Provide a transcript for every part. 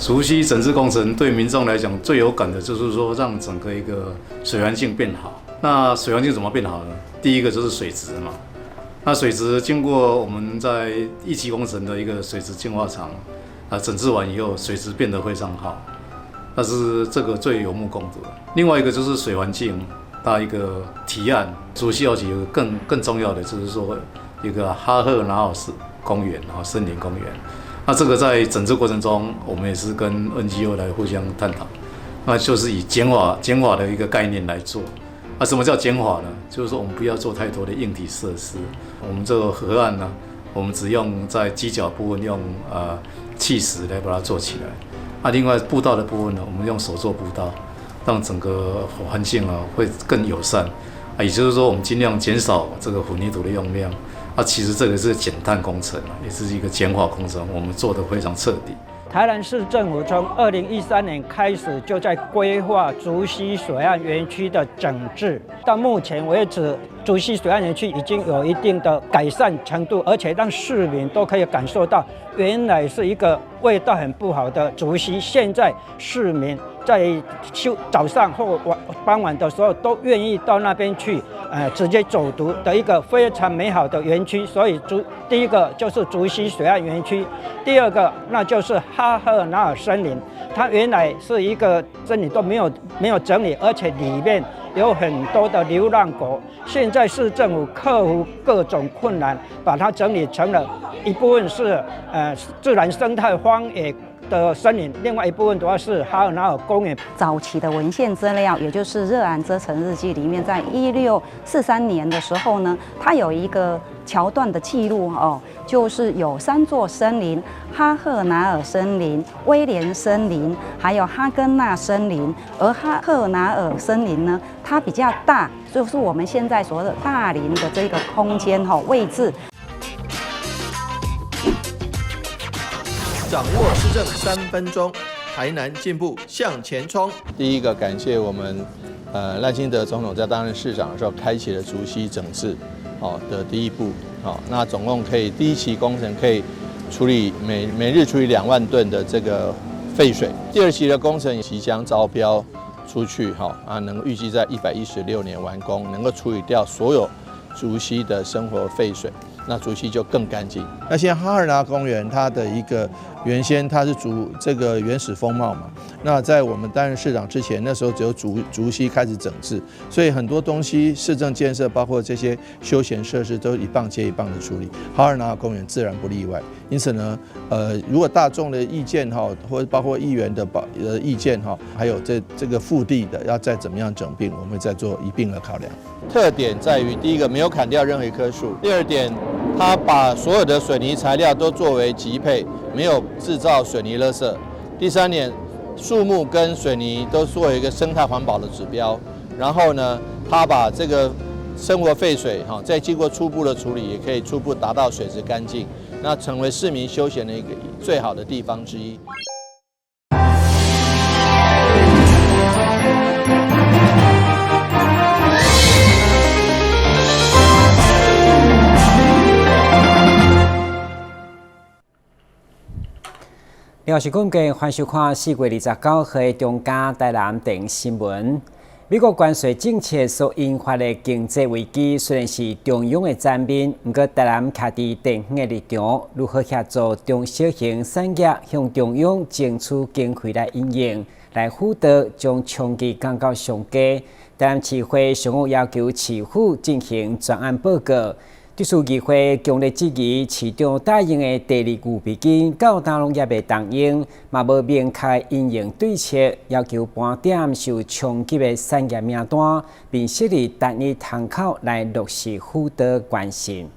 竹溪整治工程对民众来讲最有感的就是说，让整个一个水环境变好。那水环境怎么变好呢？第一个就是水质嘛。那水质经过我们在一期工程的一个水质净化厂整治完以后，水质变得非常好，那是这个最有目共睹的。另外一个就是水环境，它一个提案，竹溪有几个更重要的就是说一个哈赫拿尔公园森林公园。那这个在整治过程中，我们也是跟 NGO 来互相探讨，那就是以减法的一个概念来做。什么叫减法呢？就是说我们不要做太多的硬体设施，我们这个河岸呢，我们只用在基脚部分用砌石来把它做起来。另外步道的部分呢，我们用手做步道，让整个环境会更友善。也就是说，我们尽量减少这个混凝土的用量。其实这个是减碳工程，也是一个简化工程，我们做得非常彻底。台南市政府从2013年开始就在规划竹溪水岸园区的整治，到目前为止，竹溪水岸园区已经有一定的改善程度，而且让市民都可以感受到，原来是一个味道很不好的竹溪，现在市民在早上或傍晚的时候都愿意到那边去，直接走读的一个非常美好的园区。所以第一个就是竹溪水岸园区，第二个那就是哈赫拿尔森林，它原来是一个森林都没有整理，而且里面有很多的流浪狗。现在市政府克服各种困难，把它整理成了一部分是自然生态荒野的森林，另外一部分主要是哈尔拿尔公园。早期的文献资料，也就是热兰遮城日记里面，在1643年的时候呢，它有一个桥段的记录就是有3座森林：哈赫拿尔森林、威廉森林，还有哈根纳森林。而哈赫拿尔森林呢，它比较大，就是我们现在所谓的大林的这个空间位置。掌握市政3分钟，台南进步向前冲。第一个感谢我们赖清德总统在担任市长的时候，开启了竹溪整治的第一步。那总共可以第一期工程可以处理每日处理2万吨的这个废水。第2期的工程即将招标出去，能预计在116年完工，能够处理掉所有竹溪的生活废水。那竹溪就更干净。那现在哈尔拿公园它的一个原先它是这个原始风貌嘛，那在我们担任市长之前，那时候只有竹溪开始整治，所以很多东西市政建设，包括这些休闲设施，都一棒接一棒的处理。哈尔拿公园自然不例外。因此呢，如果大众的意见或者包括议员的意见还有这个腹地的要再怎么样整并，我们会再做一并的考量。特点在于，第一个没有砍掉任何一棵树，第二点，它把所有的水泥材料都作为级配，没有制造水泥垃圾。第3点，树木跟水泥都作为一个生态环保的指标。然后呢，它把这个生活废水再经过初步的处理，也可以初步达到水质干净，那成为市民休闲的一个最好的地方之一。你好，是观众，欢迎收看4月29日的中嘉台南电影新闻。美国关税政策所引发的经济危机，虽然是中央的层面，不过台南徛伫地方的立场，如何协助中小型产业向中央争取经费来应用，来辅导将长期降到上低。台南市会上午要求市府进行专案报告。地区议会强烈质疑市长答应的第2预备金到大农业的动用，嘛无明确应用对策，要求盘点受冲击的产业名单，并设立单一窗口来落实辅导关心。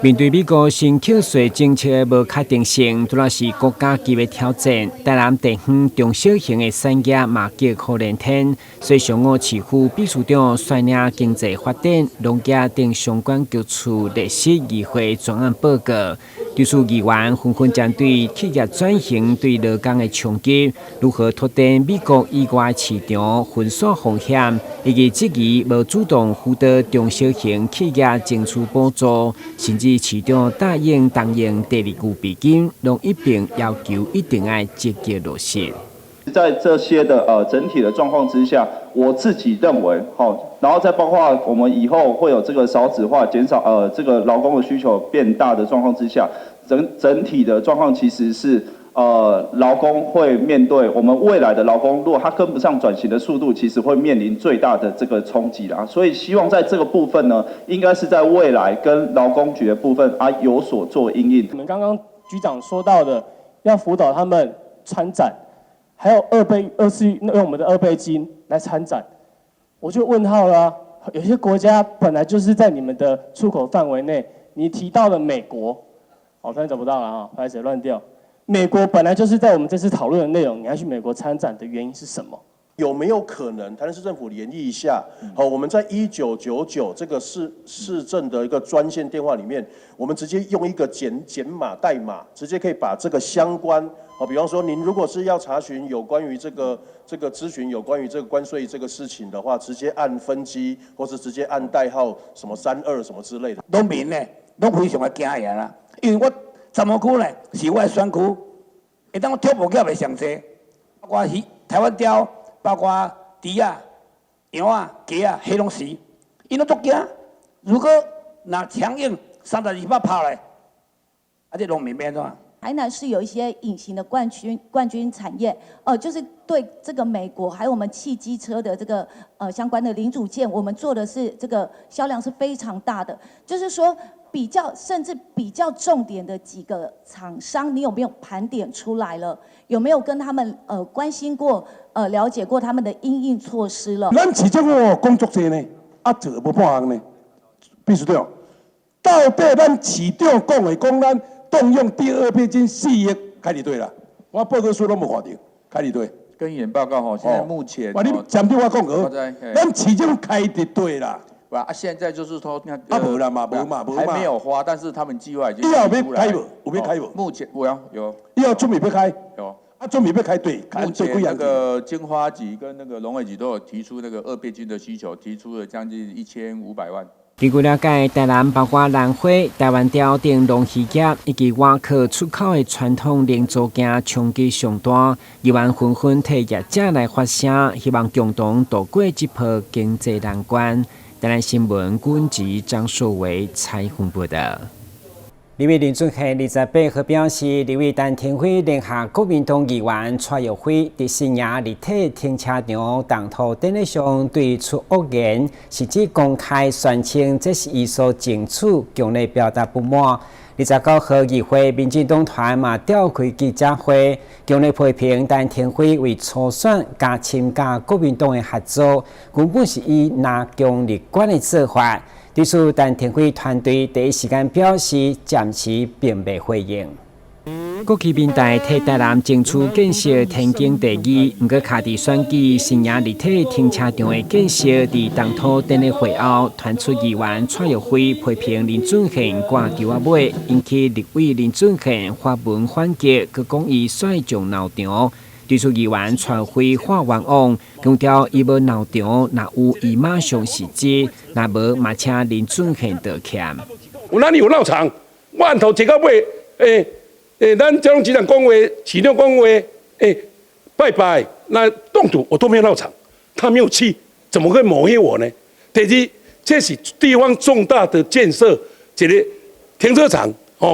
面对美国新扣税政策无确定性，主要是国家级的挑战。台南地方中小型的产业嘛极可连天，所以上午市府秘书长率领经济发展、农业等相关局处列席议会专案报告，律师议员纷纷针对企业转型对劳工的冲击，如何拓展美国以外市场分散风险，以及质疑无主动辅导中小型企业争取补助，甚至市长答应动用第二股资金，拢一并要求一定要积极落实。在这些的整体的状况之下，我自己认为，然后再包括我们以后会有这个少子化、减少这个劳工的需求变大的状况之下，整体的状况其实是劳工会面对我们未来的劳工，如果他跟不上转型的速度，其实会面临最大的这个冲击啦。所以希望在这个部分呢，应该是在未来跟劳工局的部分有所做因应。我们刚刚局长说到的，要辅导他们参展。还有用我们的2倍金来参展，我就问号了啊。有些国家本来就是在你们的出口范围内，你提到了美国，突然找不到了哈，拍谁乱掉？美国本来就是在我们这次讨论的内容，你要去美国参展的原因是什么？有没有可能台南市政府研议一下？我们在1999这个市政的一个专线电话里面，我们直接用一个简码代码，直接可以把这个相关，比方说您如果是要查询有关于这个咨询有关于这个关税这个事情的话，直接按分机，或是直接按代号什么32什么之类的。农民呢，都非常的惊讶啦，因为我10号区呢是我的选区，会当跳舞业的上济，包括台湾雕。包括猪啊、羊啊、鸡啊，迄拢是，因拢足惊。如果拿强硬32%跑来，这农民变怎？台南是有一些隐形的冠军产业，就是对这个美国还有我们汽机车的这个相关的零组件，我们做的是这个销量是非常大的，就是说。甚至比较重点的几个厂商，你有没有盘点出来了？有没有跟他们关心过、了解过他们的因应措施了？咱市政府工作者呢，做无半项呢，必须对。到底咱市长讲咱动用第2倍金4亿开始对啦，我报告书都无看到，开始对。跟研报告现在目前，你针对我讲过，咱市政开始对啦。现在就是说，无啦嘛，无嘛，还没有花，但是他们计划已经以后要开无？有要开无？目前有。以后准备要开？有。准备要开对。目前那个经花局跟那个农会局都有提出那个2倍金的需求，提出了将近1500万。根据了解，台南包括兰花、台湾雕等农渔业以及外壳出口的传统零组件冲击上大，议员纷纷替业者来发声，希望共同度过这波经济难关。台南新闻军籍张硕维采访报道。立委林俊宪28号表示，立委陈廷辉联合国民党议员蔡耀辉伫新营立体停车场动土典礼上对出恶言，甚至公开宣称这是伊所争取，强烈表达不满。29号议会民进党团嘛召开记者会，强烈批评陈廷辉为初选加参加国民党的合作，根本是以拿强立管的做法。对此，陈廷辉团队第一时间表示暂时并未回应。国旗民代替台南争取建设天经地义，不过卡伫选举新营立体停车场的建设伫动土典礼会后，传出议员蔡耀辉批评林俊宪挂球啊尾，引起立委林俊宪发文反击，佮讲伊率众闹场。对此，议员蔡耀辉话完往，强调伊无闹场，若有伊马上实质，若无嘛请林俊宪道歉。有哪里有闹场？我按头坐到尾，咱交通局长讲话，市长讲话，拜拜，那动土我都没有闹场，他没有去，怎么会抹黑我呢？第二，这是地方重大的建设，一个停车场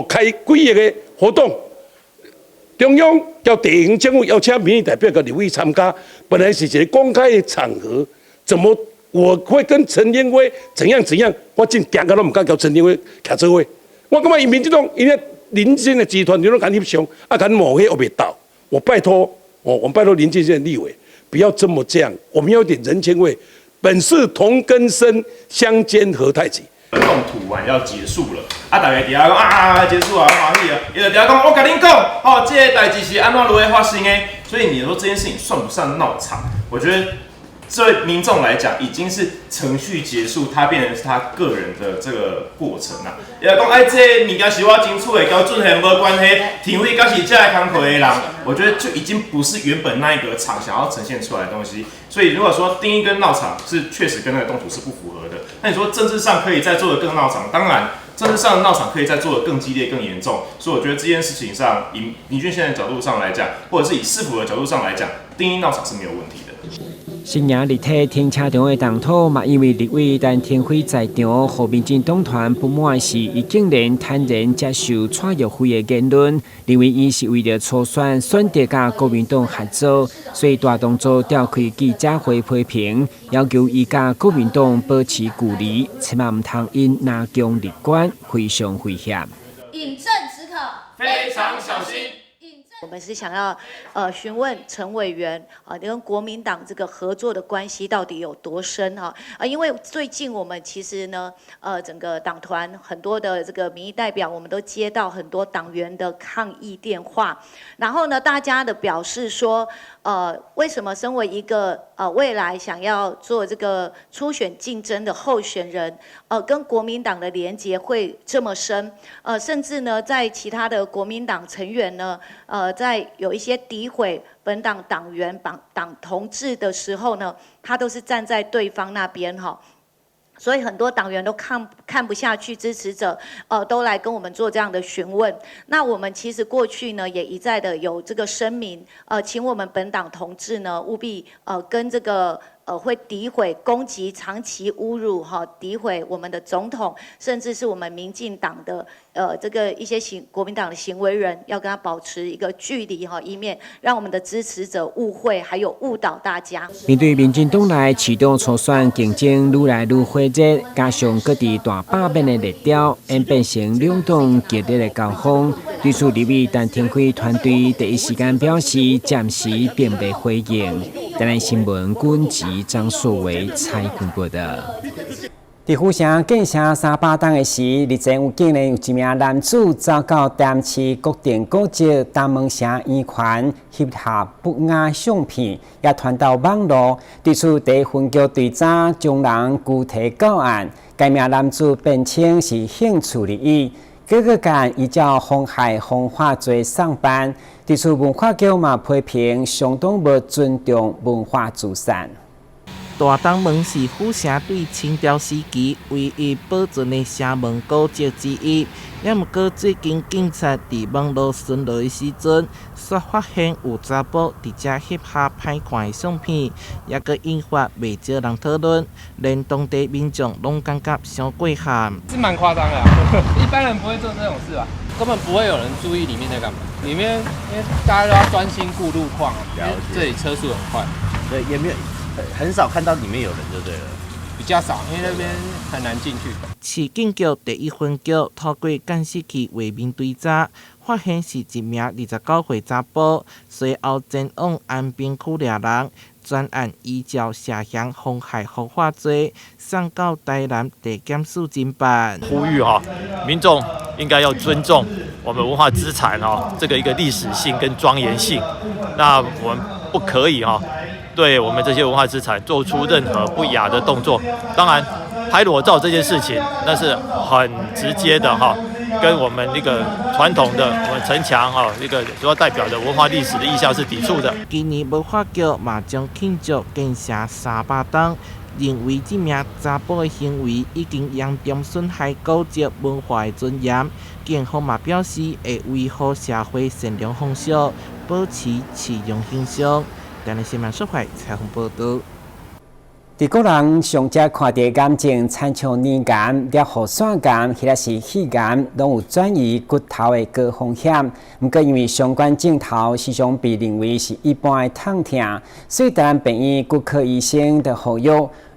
开几亿个活动，中央叫地方政府邀请民意代表跟立委参加，本来是一个公开的场合，怎么我会跟陈天辉怎样？我真行到都唔敢叫陈天辉徛做伙，我感觉民进党因为。林进的集团，你都敢翕相，敢抹黑我别倒。我拜托，我们拜托林进县立委，不要这么这样，我们要有点人情味。本是同根生，相煎何太急。动土完要结束了，大家底下讲结束啊，欢喜啊，伊就底下讲，我跟你讲，这个代志是安怎如何发生的？所以你说这件事情算不算闹场？我觉得对民众来讲，已经是程序结束，它变成是他个人的这个过程啦。也讲哎，这物件是我争取的，跟准很无关系，体会敢是这来工课的人，我觉得就已经不是原本那一个厂想要呈现出来的东西。所以如果说定义跟闹场是确实跟那个动图是不符合的，那你说政治上可以再做的更闹场，当然政治上的闹场可以再做的更激烈、更严重。所以我觉得这件事情上，以林俊宪的角度上来讲，或者是以市府的角度上来讲，定义闹场是没有问题的。新营立体停车场的动土嘛，因为立委陈天辉在场，和民进党团不满时，伊竟然坦然接受蔡玉辉的言论，认为伊是为了初选选择甲国民党合作，所以大动作召开记者会批评，要求伊甲国民党保持距离，千万唔通因拿强立官，非常危险。饮鸩止渴，非常小心。我们是想要询问陈委员你跟国民党这个合作的关系到底有多深因为最近我们其实呢整个党团很多的这个民意代表，我们都接到很多党员的抗议电话，然后呢大家的表示说为什么身为一个未来想要做这个初选竞争的候选人跟国民党的连结会这么深甚至呢在其他的国民党成员呢在有一些诋毁本党党员、党同志的时候呢，他都是站在对方那边所以很多党员都看不下去，支持者都来跟我们做这样的询问。那我们其实过去呢也一再的有这个声明，请我们本党同志呢务必跟这个会诋毁、攻击、长期侮辱诋毁我们的总统，甚至是我们民进党的这个一些国民党的行为人，要跟他保持一个距离以免让我们的支持者误会，还有误导大家。面对民进党内启动初选竞争愈来愈火热，加上各地大罢免的热潮，演变成两党激烈的交锋。对此，立委陈天辉团队第一时间表示，暂时并未回应。台南新闻军及张硕维采访报道。在府城建成300栋的时，日前竟然有一名男子遭到淡市国定古迹东门城院权翕下不雅相片，也传到网络。对此，第一分局队长将人具体告案，该名男子辩称是兴趣利益。各个间依照妨害风化罪上班，对此文化局嘛批评相当无尊重文化资产。大东门是府城对清朝时期唯一保存的城门古迹之一。也毋过最近警察伫网络巡逻的时阵，却发现有查甫伫遮翕下歹看的相片，也佮引发袂少人讨论，连当地民众拢感觉伤过寒。是蛮夸张的一般人不会做这种事吧？根本不会有人注意里面在干嘛。里面因为大家都要专心顾路况因为这里车速很快，对，也没有很少看到里面有人就对了。比较少，因为那边很难进去。市警局第一分局透过监视器画面追查，发现是一名29岁查甫，随后前往安平区抓人，专案依照涉嫌妨害风化罪送到台南地检署侦办。呼吁民众应该要尊重我们文化资产这个一个历史性跟庄严性，那我们不可以对我们这些文化资产做出任何不雅的动作。当然，拍裸照这件事情，那是很直接的跟我们那个传统的我们城墙那个主要代表的文化历史的意象是抵触的。今年文化局嘛将庆祝建成300栋，认为这名查甫的行为已经严重损害古迹文化的尊严。警方嘛表示会维护社会善良风俗，保持市容形象。台南新闻社会采访报道。伫个人上只看到癌症，参像黏癌、裂喉腺癌，或者是肺癌，拢有转移骨头的高风险。不过因为相关镜头时常被认为是一般的痛痛，所以台南病院骨科医生就呼吁，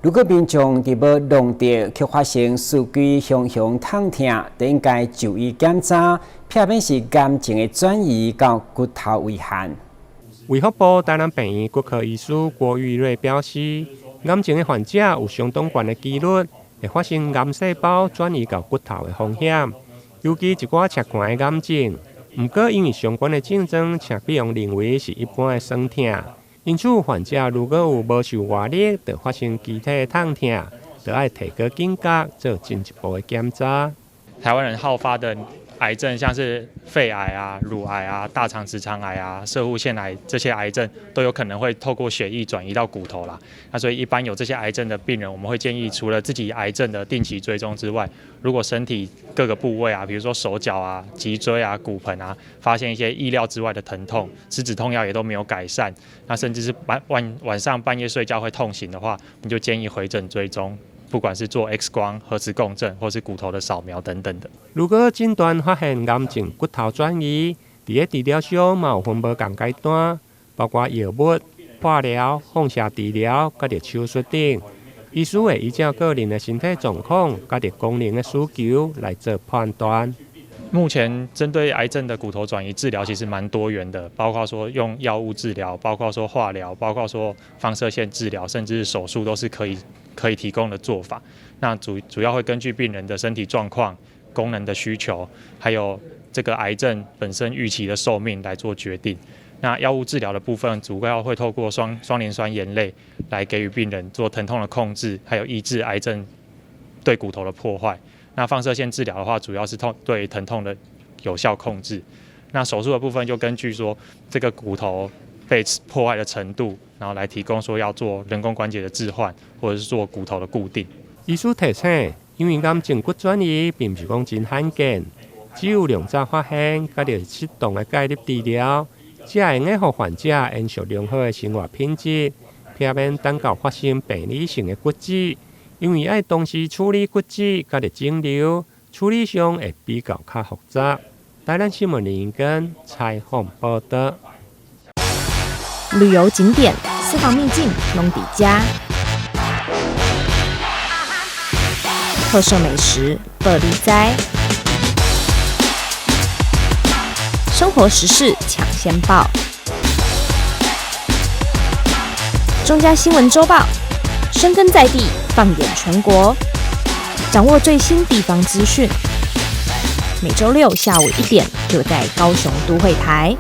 如果民众伫要弄到却发生四肢胸痛痛，就应该就医检查，避免是癌症的转移到骨头危险。卫福部台南病院骨科医师郭玉瑞表示，癌症的患者有相当高的几率会发生癌细胞转移到骨头的风险，尤其一寡切块的癌症。不过因为相关的症状，且被人认为是一般的酸痛，因此，患者如果有无受外力，就发生机体痛痛，就要提高警觉，做进一步的检查。台湾人好发的癌症，像是肺癌啊、乳癌啊、大肠直肠癌啊、攝護腺癌这些癌症，都有可能会透过血液转移到骨头啦。那所以一般有这些癌症的病人，我们会建议除了自己癌症的定期追踪之外，如果身体各个部位啊，比如说手脚啊、脊椎啊、骨盆啊，发现一些意料之外的疼痛，吃止痛药也都没有改善，那甚至是晚上半夜睡觉会痛醒的话，我们就建议回诊追踪。不管是做 X 光、核磁共振，或是骨头的扫描等等的。如果诊断发现癌症骨头转移，伫个治疗上嘛有分不同阶段，包括药物、化疗、放射治疗，甲着手术等。医师会依照个人的身体状况、甲着功能的需求来做判断。目前针对癌症的骨头转移治疗其实蛮多元的，包括说用药物治疗，包括说化疗，包括说放射线治疗，甚至是手术都是可以提供的做法。那主要会根据病人的身体状况、功能的需求，还有这个癌症本身预期的寿命来做决定。那药物治疗的部分，主要会透过双联酸盐类来给予病人做疼痛的控制，还有抑制癌症对骨头的破坏。那放射线治疗的话，主要是对疼痛的有效控制。那手术的部分就根据说这个骨头被破坏的程度，然后来提供说要做人工关节的置换，或者是做骨头的固定。医师提醒，因为癌症骨转移并不是讲真罕见，只有量早发现，甲着适当的介入治疗，才会让患者延续良好的生活品质，避免等到发生病理性的骨折。因为要同时处理骨折甲着肿瘤，处理上会比较较复杂。台南新闻林根采访报道。旅游景点、私房秘境拢底家，特色美食乐力哉，生活时事抢先报，中嘉新闻周报，深耕在地，放眼全国，掌握最新地方资讯。每周六下午1点，就在高雄都会台。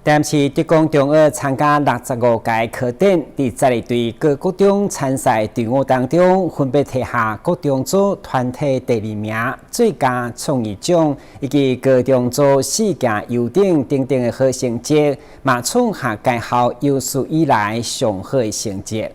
台南市职工中学参加65届课展，伫12队各国中参赛队伍当中，分别摕下国中组团体第2名、最佳创意奖，以及高中组4件优等等等的好成绩，嘛创下该校有史以来上好的成绩。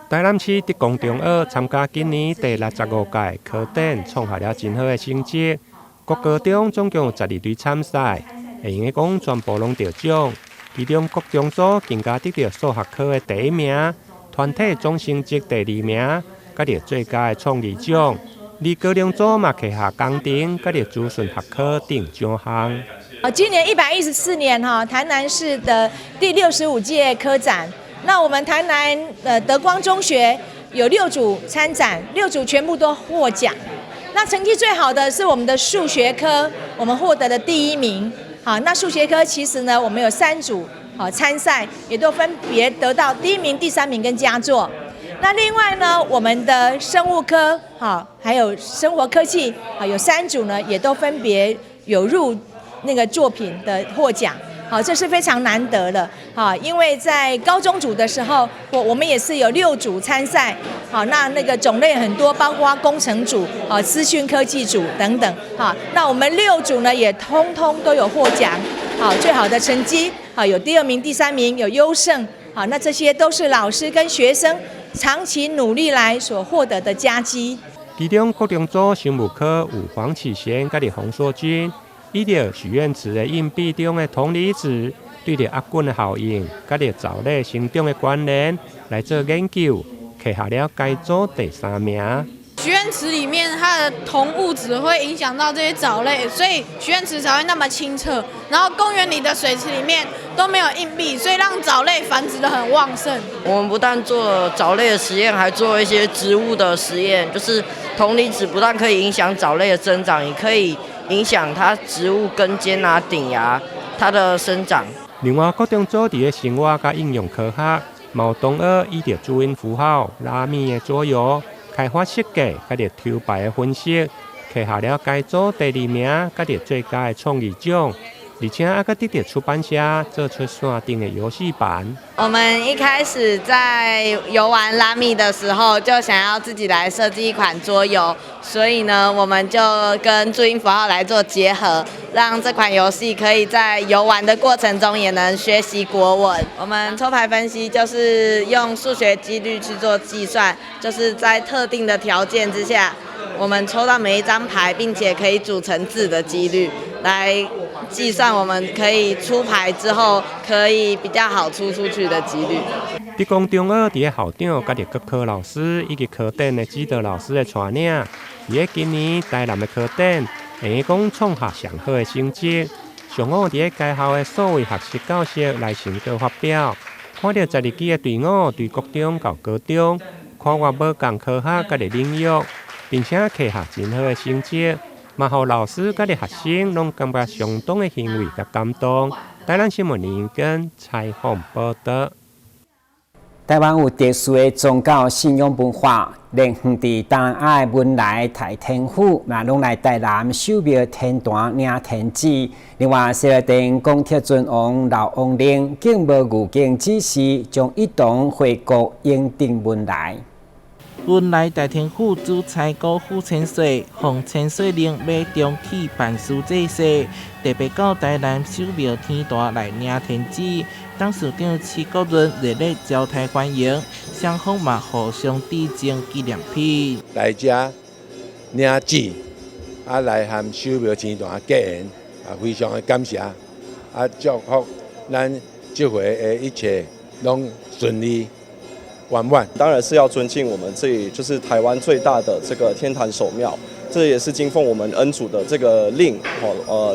台南市职工中学参加今年第65届课展，创下了真好的成绩。各高中总共有12队参赛。会用的讲全部拢得奖，其中国中组更加得到数学科的第1名，团体总成绩第2名，甲着最佳的创意奖。而高中组嘛摕下工程，甲着资讯学科等奖项。今年114年台南市的第65届科展，那我们台南德光中学有6组参展，6组全部都获奖。那成绩最好的是我们的数学科，我们获得的第1名。好，那数学科其实呢，我们有3组参赛，也都分别得到第1名、第3名跟佳作。那另外呢，我们的生物科还有生活科技有3组呢，也都分别有入那个作品的获奖。好，这是非常难得的。好，因为在高中组的时候，我们也是有6组参赛。好，那个种类很多，包括工程组、资讯科技组等等。好，那我们6组呢也通通都有获奖。好，最好的成绩，好有第2名、第3名，有优胜。好，那这些都是老师跟学生长期努力来所获得的佳绩。其中国中组生物科有黄启贤甲洪硕君。依着许愿池的硬币中的铜离子对着压菌的效应，甲着藻类生长的关联来做研究，摕下了该组第3名。许愿池里面它的铜物质会影响到这些藻类，所以许愿池才会那么清澈。然后公园里的水池里面都没有硬币，所以让藻类繁殖得很旺盛。我们不但做了藻类的实验，还做了一些植物的实验，就是铜离子不但可以影响藻类的增长，也可以影响它植物根尖啊、顶芽它的生长。另外，国中组伫个生物甲应用科学，毛同学依着注音符号、拉米的左右，开发设计甲着抽牌的分析，摕下了该组第2名，甲着最佳的创意奖。而且还得到出版社做出线顶的游戏版。我们一开始在游玩拉密的时候，就想要自己来设计一款桌游，所以呢，我们就跟注音符号来做结合，让这款游戏可以在游玩的过程中也能学习国文。我们抽牌分析就是用数学几率去做计算，就是在特定的条件之下，我们抽到每一张牌，并且可以组成字的几率，来计算我们可以出牌之后可以比较好出去的几率。伫讲中二伫个校长、甲伫各科老师以及科展的指导老师的带领，伫个今年台南的科展，会讲创下上好的成绩。上午伫个该校的所有学习教师来成果发表，看到12支的队伍对国中到高中，看我无共科学甲伫领域，并且摕下真好的成绩。嘛，互老师甲啲学生拢感觉相当的欣慰甲感动。台南新闻联跟采访报道。台湾有特殊的宗教信仰文化，连远伫东岸的文莱太天府，嘛拢来台南守庙天坛领天旨。另外，西乐殿港铁尊王老王令，竟无预警指示，将一同回国应定文莱。文莱大天府主财高府千岁，奉千岁令要重启办事制式，特别到台南守庙天坛来领天旨。董事长徐国润热烈招待欢迎，双方嘛互相致敬纪念品。来遮领旨，来和守庙天坛结缘，非常的感谢，祝福咱这回的一切拢顺利。当然是要尊敬我们这里就是台湾最大的这个天坛守庙，这也是经奉我们恩主的这个令，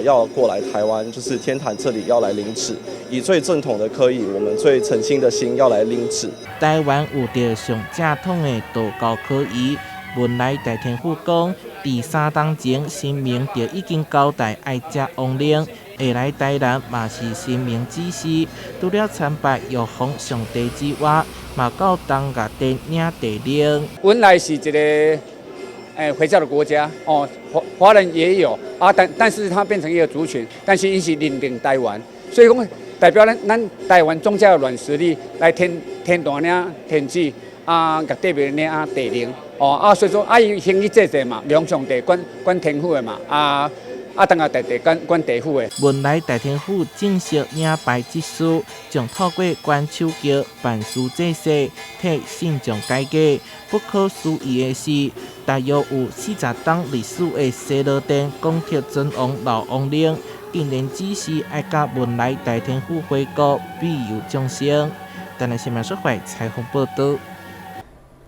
要过来台湾，就是天坛这里要来领旨，以最正统的科仪，我们最诚心的心要来领旨。台湾有着上正统的道教科仪，文莱大天府讲，第3当前神明就已经交代爱食王令。下来台南嘛是神明指示，除了参拜玉皇上帝之外，嘛到东雅殿领地令。文莱是一个回教的国家哦，华人也有啊，但是它变成一个族群，但是因是认定台湾，所以讲代表咱台湾宗教的软实力来天坛领天旨啊，甲地面领地令哦所以说伊行医制制嘛，梁上帝管天府的嘛当下地管地府的。文莱大天府正式领牌指示，将透过关手桥办事制式，替信众解解。不可思议的是，大约有40档历史的西乐殿港铁尊王老王令，竟然指示爱甲文莱大天府回国，必有掌声。台南新闻社会采访报道。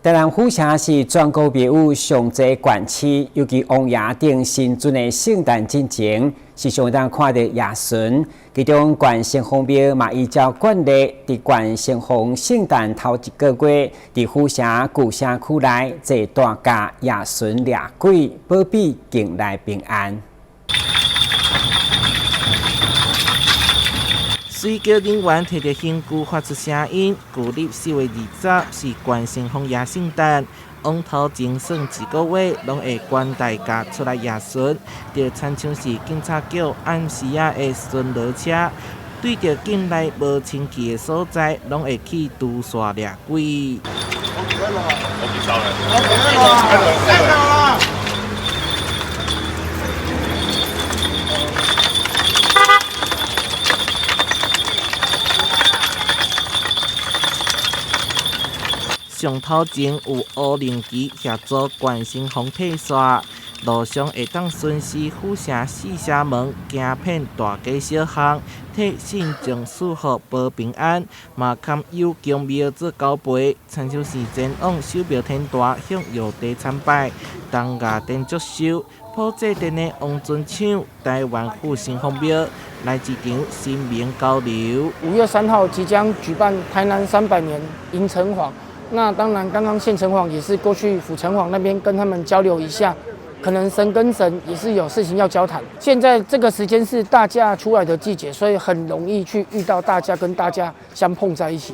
台南府城是全国庙宇上济县市，尤其王爷顶新尊的圣诞进前，是相当看到耶稣。其中县城隍庙嘛依照惯例，伫县城隍圣诞头1个月，伫府城旧城区内坐大架耶稣掠鬼，保庇境内平安。水桥人员摕着刑具发出声音。旧历4月20是县城隍爷圣诞，往头前算1个月，拢会关大家出来耶稣。就亲像是警察局暗时的巡逻车，对着境内无清气的所在，拢会去堵刷掠鬼。上头前有乌灵旗协助县城隍替刷，路上会当巡视府城4社门、行遍大街小巷，替信众祝福保平安。嘛堪有供庙做交陪，亲像是前往守庙天坛向药地参拜，东雅殿祝寿。普济殿的王尊抢台湾府城隍庙来一场神明交流。5月3号即将举办台南300年迎城隍。那当然，刚刚县城隍也是过去府城隍那边跟他们交流一下，可能神跟神也是有事情要交谈。现在这个时间是大假出来的季节，所以很容易去遇到大家跟大家相碰在一起。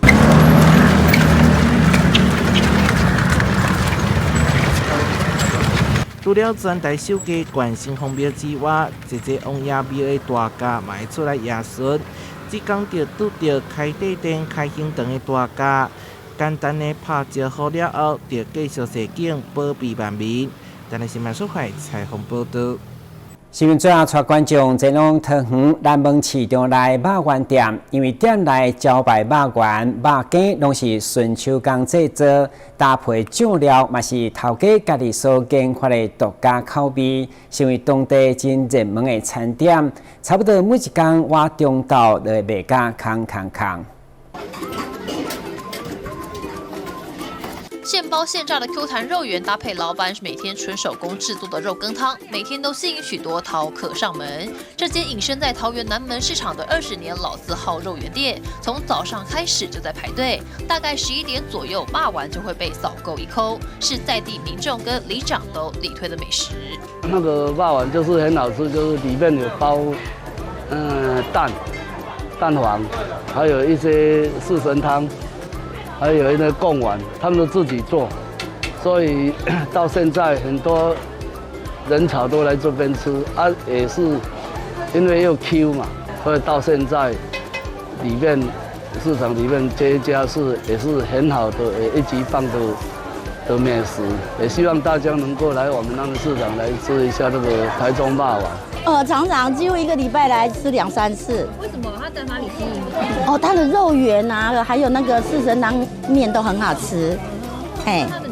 除除了全台首家关心红庙之外，这王爷庙的大家嘛会出来夜巡。只讲着拄着开地灯、开行灯的大家，简单的拍照好了后，就继续示警保庇万民。台南新闻所在采访报道。新闻最后带观众前往桃园南门市场内肉圆店，因为店内招牌肉圆、肉羹拢是纯手工制作，搭配酱料嘛是头家家己所研发的独家口味，成为当地真热门的餐点。差不多每一天我中昼就会卖甲空。现包现炸的 Q 弹肉圆，搭配老板每天纯手工制作的肉羹汤，每天都吸引许多饕客上门。这间隐身在桃园南门市场的20年老字号肉圆店，从早上开始就在排队，大概11点左右，骂完就会被扫购一空，是在地民众跟里长都力推的美食。那个肉圆就是很好吃，就是里面有包蛋黄，还有一些四神汤。还有一个贡丸，他们都自己做，所以到现在很多人潮都来这边吃啊，也是因为又 Q 嘛，所以到现在里面市场里面这一家也是很好的一级棒的美食，也希望大家能够来我们那个市场来吃一下这个台中肉丸。常常几乎一个礼拜来吃2、3次。为什么？它在哪里经营？它的肉圆啊，还有那个四神汤面都很好吃。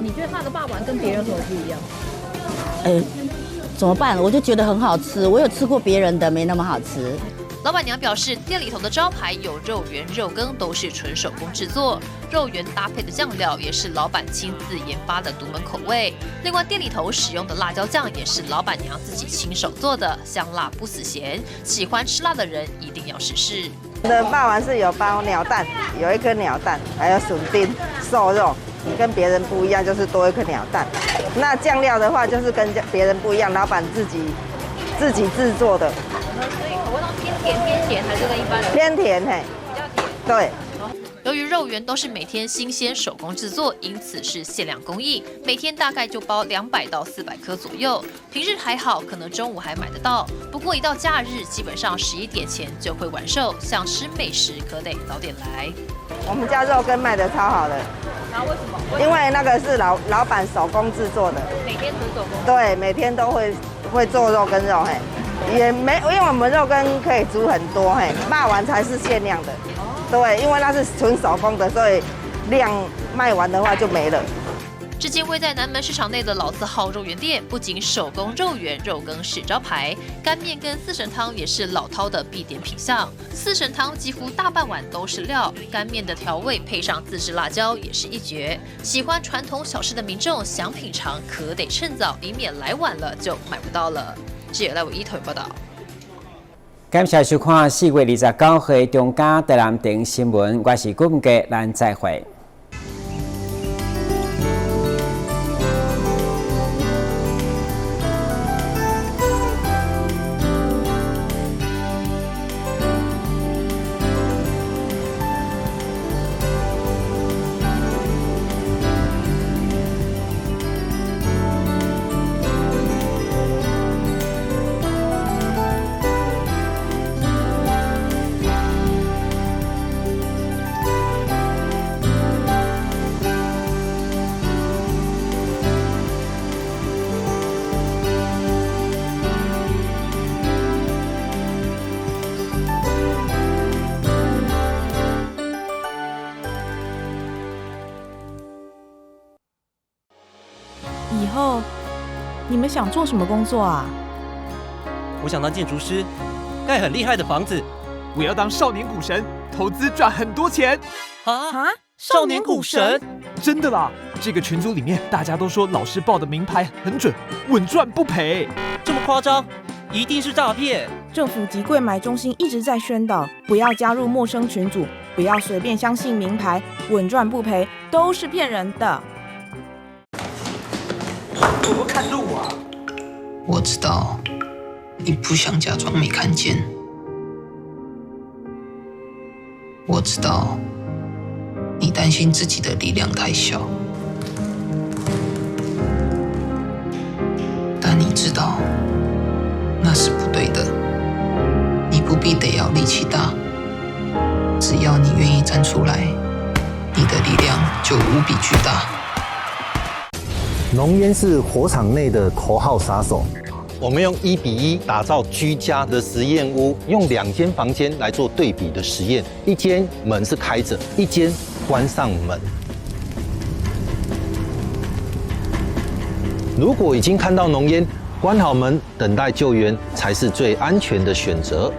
你觉得它的肉丸跟别人有什么不一样？怎么办？我就觉得很好吃，我有吃过别人的，没那么好吃。老板娘表示，店里头的招牌有肉圆、肉羹，都是纯手工制作。肉圆搭配的酱料也是老板亲自研发的独门口味。另外，店里头使用的辣椒酱也是老板娘自己亲手做的，香辣不死咸。喜欢吃辣的人一定要试试。我的肉丸是有包鸟蛋，有一颗鸟蛋，还有笋丁、瘦肉，跟别人不一样，就是多一颗鸟蛋。那酱料的话，就是跟别人不一样，老板自己制作的。所以口味上偏甜偏咸，还是跟一般的偏甜嘿，比较甜。对。由于肉圆都是每天新鲜手工制作，因此是限量工艺，每天大概就包200到400颗左右。平日还好，可能中午还买得到。不过一到假日，基本上11点前就会完售。想吃美食可得早点来。我们家肉羹卖得超好的。然后为什么？因为那个是老板手工制作的。每天纯手工。对，每天都会做肉跟肉嘿。也没，因为我们肉羹可以煮很多嘿，卖完才是限量的。对，因为那是纯手工的，所以量卖完的话就没了。这间位在南门市场内的老字号肉圆店，不仅手工肉圆、肉羹是招牌，干面跟四神汤也是老饕的必点品项。四神汤几乎大半碗都是料，干面的调味配上自制辣椒也是一绝。喜欢传统小吃的民众想品尝，可得趁早，以免来晚了就买不到了。记者赖伟一头报道。感谢收看4月29日中嘉台南电新闻，我是郭文杰，咱再会。以后你们想做什么工作啊？我想当建筑师，盖很厉害的房子。我要当少年股神，投资赚很多钱。啊！少年股神？真的啦！这个群组里面大家都说老师报的名牌很准，稳赚不赔。这么夸张？一定是诈骗！政府及柜买中心一直在宣导，不要加入陌生群组，不要随便相信名牌，稳赚不赔都是骗人的。多多看路啊！我知道你不想假装没看见，我知道你担心自己的力量太小，但力气大，只要你愿意站出来，你的力量就无比巨大。浓烟是火场内的头号杀手。我们用1:1打造居家的实验屋，用2间房间来做对比的实验，一间门是开着，一间关上门。如果已经看到浓烟，关好门，等待救援才是最安全的选择。